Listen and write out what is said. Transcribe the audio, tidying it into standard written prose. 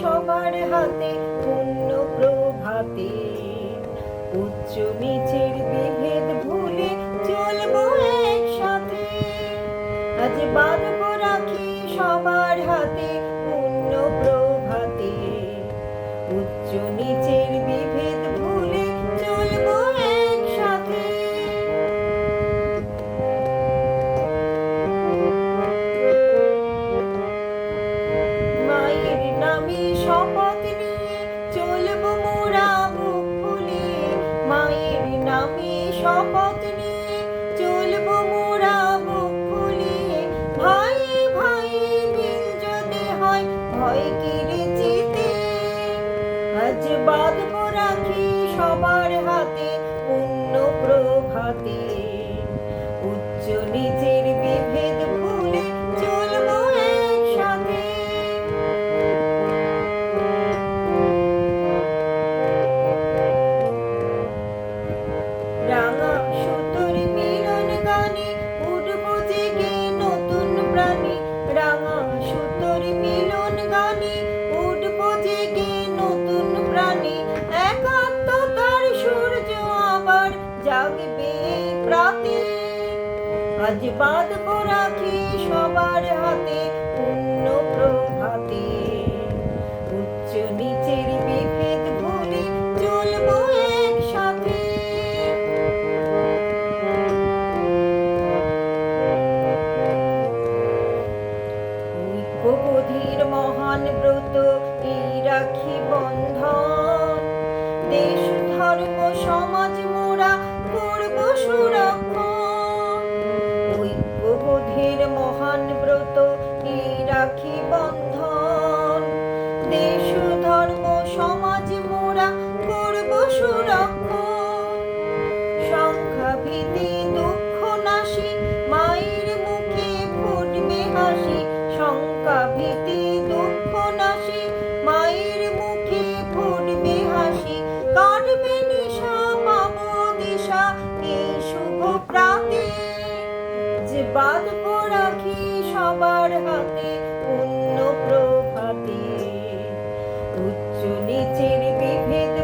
সবার হাতে পুণ্য প্রভাতে, উচ্চ নিচের বিভেদ ভুলে চলবো একসাথে। আজ বাঁধবো রাখি সবার হাতে পুণ্য প্রভাতে, উচ্চ নিচের বিভেদ ভুলে চলবো একসাথে। মায়ের নামে শপথ নিয়ে চলবো মোরা বুক ফুলিয়ে, মায়ের নামে শপথ নিয়ে চলবো মোরা বুক ফুলিয়ে। ভাই ভাই মিল যদি হয় ভয় কেড়ে যেতে, আজ বাঁধবো রাখি সবার হাতে পুণ্য প্রভাতে, উচ্চ নিচের বিভেদ ভুলে চলবো একসাথে। রাঙা সুতোর মিলন গানে উঠবো জেগে নতুন প্রাণে, রাঙা সুতোর মিলন গানে উঠবো জেগে নতুন প্রাণে। একাত্মতার সূর্য আবার জাগবে প্রাতে, আজ বাঁধবো রাখি সবার হাতে পুণ্য প্রভাতে, উচ্চ নিচের বিভেদ ভুলে চলবো একসাথে। ঐক্যবোধের মহান ব্রত এই রাখি বন্ধন, দেশ ধর্ম সমাজ মোরা করব সুরক্ষণ। ঐক্যবোধের মহান ব্রত এই রাখি বন্ধন, দেশ ধর্ম সমাজ মোরা করব সুরক্ষণ। সংখ্যা ভীতি দুঃখ নাশি মায়ের মুখে ফুটবে হাসি, সংখ্যা ভীতি দুঃখ নাশি মায়ের মুখে ফুটবে হাসি। কাটবে নিশা পাবো দিশা এই শুভ প্রাতে, যে বাঁধবো রাখি সবার হাতে পুণ্য প্রভাতে, উচ্চ নিচের বিভেদ